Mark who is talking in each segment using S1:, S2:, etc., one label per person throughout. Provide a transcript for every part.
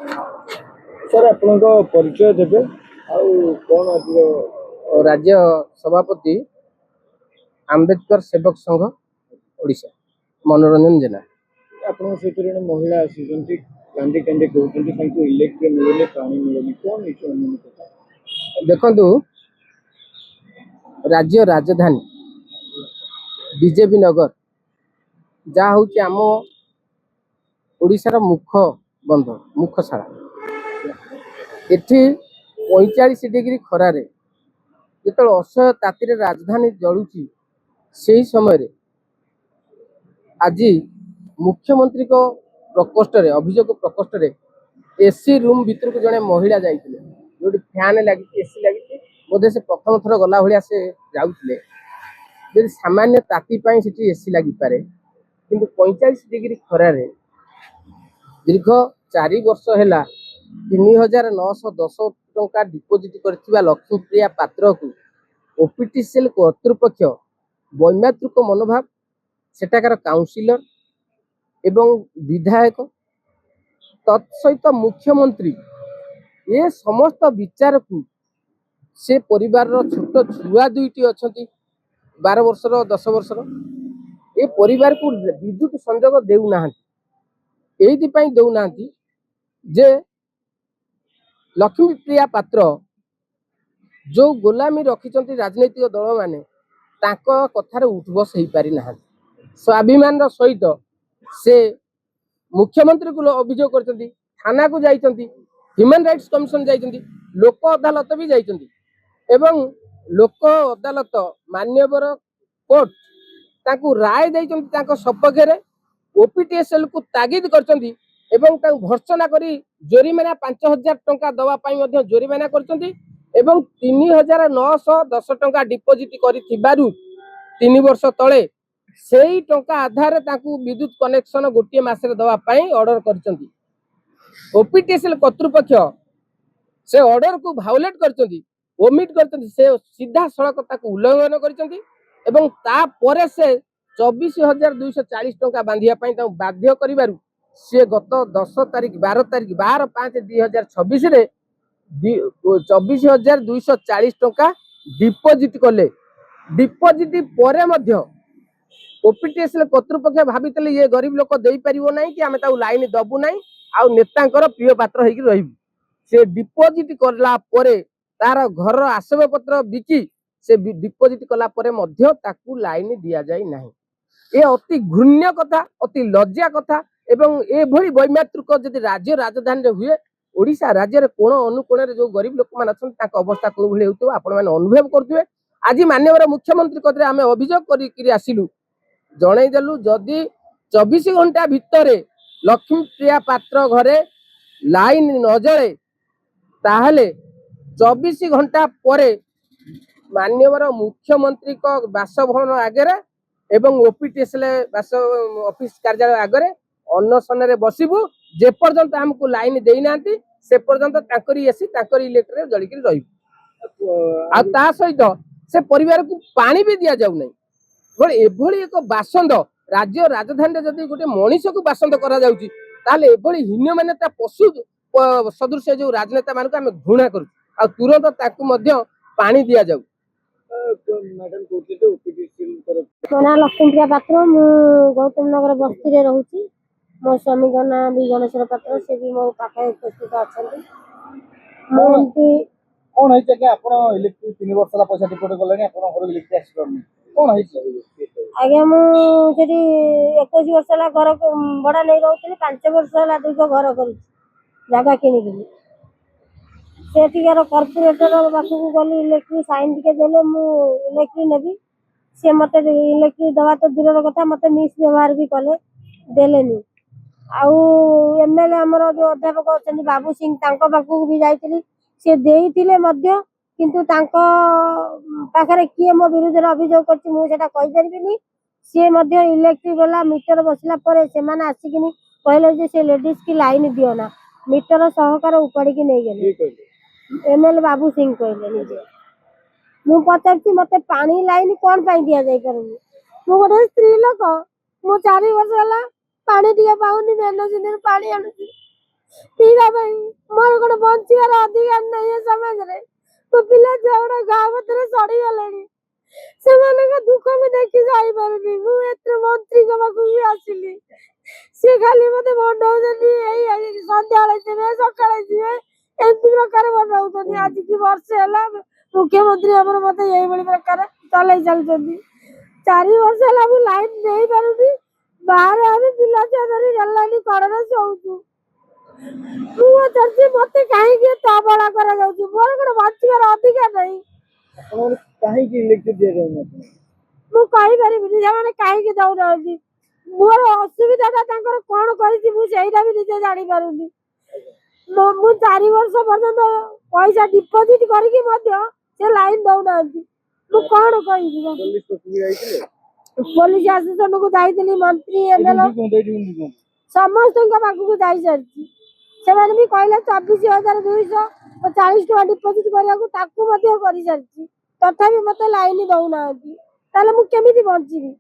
S1: Sir आपण परिचय देवे कौन आज
S2: राज्य सभापति आंबेडकर सेवक संघ ओडिशा मनोरंजन जेना
S1: आपन सहित जन महिला आसी कांदी कांदी कहते इलेक्ट्रिक मिलने पानी मिलने कौन
S2: देखु राज्य राजधानी बीजेपी नगर जहाँ हूँ आम ओडिशार मुख बंध मुखशाला एठी 45 डिग्री खरारे जो असह्य ताती राजधानी जलुची से समय रे आज मुख्यमंत्री को प्रकोष्ठ रे अभियोग प्रकोष्ठ रे एसी रूम भीतर को जड़े महिला जाइए जो फैन लगी एसी लगी बोधे से प्रथम थर गला भाया से जाऊले जब सामान्य ताती से एसी लगी पारे किंतु 45 डिग्री खरारे दीर्घ 4 वर्ष है 3910 टंका डिपोजिट कर लक्ष्मीप्रिया पात्र को ओपीटीसीएल कर्तृपक्ष वैमातृक मनोभाव सेठाकार काउंसिलर एवं विधायक तत्सहित मुख्यमंत्री ये समस्त विचार को से परिवार छोट छुआ दुईटी अच्छा 12 वर्षर 10 वर्षर ये परिवार को विद्युत संजोग देना ये देना जे लक्ष्मीप्रिया पात्र जो गोलामी रखिंट राजनैतिक दल मैंने कथार उठबस हो पारि ना स्वाभिमान सहित से मुख्यमंत्री को अभियोग कर थाना को जाइछंती ह्यूमन राइट्स कमिशन जाइछंती लोक अदालत भी जाइछंती एवं लोक अदालत मान्यवर कोर्ट ताकू राय देइछंती ताको सपक्ष रे ओपीटीसीएल को तागिद करछंती एवं भर्सना करी जोरिमाना 5000 टंका दवा पाई मध्य जोरिमाना करछंती एवं 3910 टंका डिपोजिट करिथिबारु 3 वर्ष तले सेही टंका आधार ताकू विद्युत कनेक्शन गोटे मासरे दवा पाई ऑर्डर करछंती ओपीटीसीएल कर्तृपक्ष से ऑर्डर को भायोलेट करछंती ओमिट करछंती से सीधा सड़क ताकू उल्लंघन करछंती एवं ता परे से 24240 टंका बांधिया पाई ताकू बाध्य करिबारु से गत 10 तारीख 12 तारीख 12/5/2026 रे 24240 टंका डिपोजिट कले डिपोजिट परे मध्य ओपीटीसीएल कर्तृपक्ष भाभी ये गरीब लोक दे पारिबो नहीं कि आमे ताऊ लाइन दबु नहीं आ नेतांकर प्रिय पात्र होइकी रहिबु से डिपोजिट करला परे तार घर आसब पत्र बिकी से डिपोजिट कला परे मध्य ताकू लाइन दिया जाय नहीं ये अति घृण्य कथा अति लज्जा कथा एवं एभली वैमातृक जदि राज्य राजधानी रे हुए ओडिशा राज्य रे कोण अनुकोण रे जो गरीब लोक मान अछन ताक अवस्था को भली होतो आपण माने अनुभव करथुवे आज माननीय मुख्यमंत्री कतरे आमे अभियोग करी आसिलु जणै देलु जदि 24 घंटा भितर लक्ष्मीप्रिया पात्र घरे लाइन न जळे ताहले 24 घंटा परे माननीय मुख्यमंत्री को बासभवन आगे एवं ओपीटीसीएल ऑफिस कार्यालय आगे अनशन रे बसिबु जे पर्यंत हमको लाइन देना से पर्यंत ताकरी एसी ताकरी इलेक्ट्रिक जलिक रही आ सहित से परिवार को पानी भी दि जाऊ नहीं एभली एक बासंद राज्य राजधानी जदि गोटे मनीष को बासंद करा जाउची ताले एभली हीन मान्यता पशु सदृश जो राजनेता मान को आम घृणा करूँ आ तुरंत ताकू मध्य पानी दि जाऊ
S1: मैडम कहते ओपीटीसीएल
S3: मो ना लक्ष्मीप्रिया पात्र मु गौतम नगर बस्ती रे रहूची मो स्वामी का ना भी गणेश्वर पात्र से भी मो पाखे उपस्थित अछंती
S1: कौन है कि आपण इलेक्ट्रिक 3 वर्ष ला पैसा डिपोजिट करले आपण घर इलेक्ट्रिक एक्सपर्ट कौन है
S3: आगे मु जेडी 21 वर्ष ला घर बड़ा नहीं रहउतली 5 वर्ष ला दीर्घ घर करी जगह किनी दिली सेठिकार कॉर्पोरेटर पाखक गली इलेक्ट्रिक साइन टिके देले मु इलेक्ट्रिक नेबी से मते इलेक्ट्रिक दवा तो दूर कथा मते मिस व्यवहार भी कले देलेनी आउ एमएलए हमर जो अध्यापक अछन बाबू सिंह तांको पाखक भी जाइतली से देइतिले मध्य किंतु तांको पाखरे किए मो विरुद्ध अभियोग करछि मु सेटा कहि परबिनी से मध्य इलेक्ट्रिक वाला मीटर बसला परे से माने आसिकिनी कहले जे से लेडीज की लाइन दियो ना मीटर सहकार उपाड़ी की नहीं गेले एमएलए बाबू सिंह कहले निजे मु पचारछि मते पानी लाइन कोन पाई दिया जाय परनी मु गोटे स्त्री लोक मु 4 वर्ष वाला पानी दिया पाउनी मेन जिंदर पानी आनुछि ପିଇବା ପାଇଁ। ମୋର ଗୋଟେ ବଞ୍ଚିବାର ଅଧିକାର ନାହିଁ ଏ ସମାଜରେ। ମୋ ପିଲା ଛୁଆ ଗୁଡା ଗାଁ ଭିତରେ ସଢିଗଲେଣି, ସେମାନଙ୍କ ଦୁଃଖ ମୁଁ ଦେଖି ଯାଇପାରୁନି। ମୁଁ ଏଥିରେ ମନ୍ତ୍ରୀଙ୍କ ପାଖକୁ ବି ଆସିଲି, ସେ ଖାଲି ମତେ ବନଉଛନ୍ତି, ଏଇ ସନ୍ଧ୍ୟାବେଳେ ଯିବେ ସକାଳେ ଯିବେ ଏମିତି ପ୍ରକାର ବନଉଛନ୍ତି। ଆଜିକି ବର୍ଷେ ହେଲା ମୁଖ୍ୟମନ୍ତ୍ରୀ ଆମର ମତେ ଏଇଭଳି ପ୍ରକାର ଚଲେଇ ଚାଲୁଛନ୍ତି। 4 ବର୍ଷ ହେଲା ମୁଁ ଲାଇନ ଦେଇ ପାରୁନି। ବାହାରେ ଆମେ ପିଲା ଛୁଆ ଧରି ରେଳ ଲାଇନ କଡରେ ଶୋଉଛୁ। ମୁଁ ପଚାରୁଛି ମତେ କାହିଁକି ଏତେ ଅବହେଳା କରାଯାଉଛି? ମୋର ଗୋଟେ ବଞ୍ଚିବାର ଅଧିକାର ନାହିଁ।
S1: ଆପଣଙ୍କର କାହିଁକି ଇଲେକ୍ଟ୍ରି ଦିଆଯାଉନି ଆପଣଙ୍କୁ?
S3: ମୁଁ କହିପାରିବିନି ସେମାନେ କାହିଁକି ଦଉନାହାନ୍ତି। ମୋର ଅସୁବିଧାଟା ତାଙ୍କର କଣ କରିଛି ମୁଁ ସେଇଟା ବି ନିଜେ ଜାଣିପାରୁନି। ମୁଁ 4 ବର୍ଷ ପର୍ଯ୍ୟନ୍ତ ପଇସା ଡିପୋଜିଟ କରିକି ମଧ୍ୟ ସେ ଲାଇନ ଦଉନାହାନ୍ତି। ମୁଁ କଣ କହିବି?
S1: ପୋଲିସ ପାଖକୁ ଯାଇଥିଲେ?
S3: ପୋଲିସ ଆସୋସିଏସନକୁ ଯାଇଥିଲି, ମନ୍ତ୍ରୀ ଏମଏଲଏ ସମସ୍ତଙ୍କ ପାଖକୁ ଯାଇସାରିଛି। ସେମାନେ ବି କହିଲେ 24,240 ଟଙ୍କା ଡିପୋଜିଟ କରିବାକୁ, ତାକୁ ମଧ୍ୟ କରିସାରିଛି। ତଥାପି ମତେ ଲାଇନ ଦଉନାହାନ୍ତି। ତାହେଲେ ମୁଁ କେମିତି ବଞ୍ଚିବି?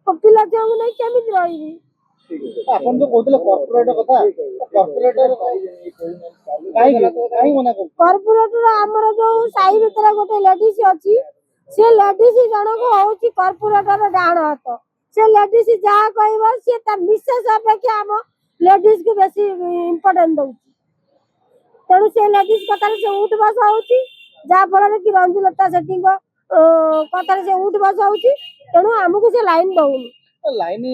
S3: ମୋ ପିଲା ଛୁଆଙ୍କୁ ନେଇ କେମିତି ରହିବି?
S1: ଆପଣ ତ କହୁଥିଲେ କର୍ପୋରେଟ କଥା, କର୍ପୋରେଟର କାହିଁକି ମନା କରୁଛନ୍ତି?
S3: କର୍ପୋରେଟର ଆମର ଯୋଉ ସାହି ଭିତରେ ଗୋଟେ ଲେଡିସ୍ ଅଛି, ସେ ଲେଡିସ୍ ଜଣକ ହଉଛି କର୍ପୋରେଟର ଡାହାଣ ହାତ। ସେ ଲେଡିସ୍ ଯାହା କହିବ ସିଏ ତା ମିସେସ୍ ଅପେକ୍ଷା ଆମ ଲେଡିସ୍ କୁ ବେଶୀ ଇମ୍ପୋର୍ଟାଣ୍ଟ ଦଉଛି। ତେଣୁ ସେ ଲେଡିସ୍ କଥାରେ ସେ ଉଠ ବସ ହଉଛି, ଯାହା ଫଳରେ କି ରଞ୍ଜୁଲତା ସେଠୀଙ୍କ କଥାରେ ସେ ଉଠ ବସ ହଉଛି। ତେଣୁ ଆମକୁ ସେ ଲାଇନ ଦଉନି।
S1: ଲାଇନ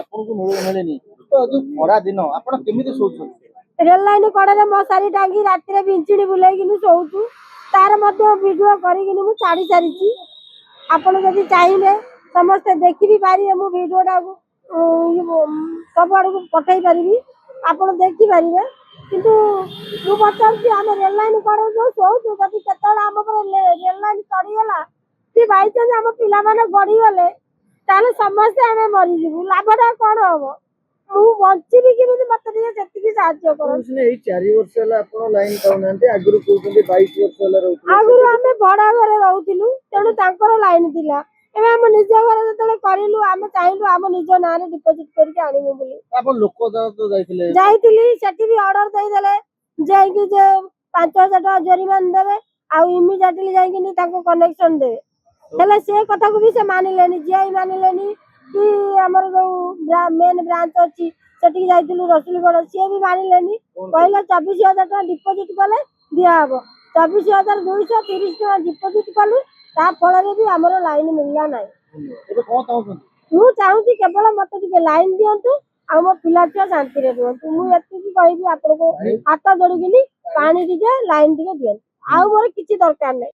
S1: ଆପଣଙ୍କୁ ମିଳେନି ତ, ଯୋଉ ଖରା ଦିନ ଆପଣ କେମିତି ଶୋଉଛନ୍ତି?
S3: ରେଳ ଲାଇନ କଡରେ ମଶାରୀ ଟାଙ୍ଗି ରାତିରେ ବିଞ୍ଚିଡି ବୁଲେଇକିନି ଶୋଉଛୁ। ତାର ମଧ୍ୟ ଭିଡିଓ କରିକିନି ମୁଁ ଛାଡି ସାରିଛି। ଆପଣ ଯଦି ଚାହିଁବେ ସମସ୍ତେ ଦେଖିବି ପାରିବେ, ମୁଁ ଭିଡିଓଟାକୁ ସବୁଆଡକୁ ପଠେଇ ପାରିବି, ଆପଣ ଦେଖିପାରିବେ। କିନ୍ତୁ ମୁଁ ପଚାରୁଛି, ଆମେ ରେଳ ଲାଇନ କଡରେ ଯୋଉ ଶୋଉଛୁ, ଯଦି କେତେବେଳେ ଆମ ପରେ ରେଳ ଲାଇନ ଚଢିଗଲା କି ବାଇଚାନ୍ସ ଆମ ପିଲାମାନେ ଗଡିଗଲେ, ତାହେଲେ ସମସ୍ତେ ଆମେ ମରିଯିବୁ। ଲାଭଟା କଣ ହବ? ମୁଁ ବଞ୍ଚିବି କେମିତି? ମତେ ଟିକେ ସେତିକି ସାହାଯ୍ୟ କରନ୍ତୁ।
S1: ଏଇ 4 ବର୍ଷ ହେଲା ଆପଣ ଲାଇନ ପାଉନାହାନ୍ତି, ଆଗରୁ କହୁଛନ୍ତି 22 ବର୍ଷ ହେଲା ରହୁଥିଲେ।
S3: ଆଗରୁ ଆମେ ଭଡା ଘରେ ରହୁଥିଲୁ, ତେଣୁ ତାଙ୍କର ଲାଇନ ଥିଲା। ଏବେ ଆମ ନିଜ ଘରେ ଯେତେବେଳେ କରିଲୁ, ଆମେ ଚାହିଁଲୁ ଆମ ନିଜ ନାଁରେ ଡିପୋଜିଟ କରିକି ଆଣିବୁ ବୋଲି।
S1: ଆପଣ ଲୋକ
S3: ଯାଇଥିଲି, ସେଠି ବି ଅର୍ଡର ଦେଇଦେଲେ ଯାଇକି ଯେ 5,000 ଟଙ୍କା ଜରିମାନା ଦେବେ, ଆଉ ଇମିଡିଏଟଲି ଯାଇକି ତାଙ୍କୁ କନେକ୍ସନ ଦେବେ। ହେଲେ ସେ କଥାକୁ ବି ସେ ମାନିଲେନି, ଜିଆଇ ମାନିଲେନି, କି ଆମର ଯୋଉ ମେନ୍ ବ୍ରାଞ୍ଚ ଅଛି ସେଠିକି ଯାଇଥିଲୁ ରସୁଲଗଡ଼, ସିଏ ବି ମାନିଲେନି। କହିଲେ 24,000 ଟଙ୍କା ଡିପୋଜିଟ କଲେ ଦିଆହବ। 24,230 ଟଙ୍କା ଡିପୋଜିଟ କଲୁ, ତା ଫଳରେ ବି ଆମର ଲାଇନ ମିଳିଲା ନାହିଁ। ମୁଁ ଚାହୁଁଛି କେବଳ ମତେ ଟିକେ ଲାଇନ ଦିଅନ୍ତୁ, ଆଉ ମୋ ପିଲା ଛୁଆ ଶାନ୍ତିରେ ରୁହନ୍ତୁ। ମୁଁ ଏତିକି କହିବି ଆପଣଙ୍କୁ, ହାତ ଯୋଡିକିନି ପାଣି ଟିକେ ଲାଇନ ଟିକେ ଦିଅନ୍ତୁ, ଆଉ ମୋର କିଛି ଦରକାର ନାହିଁ।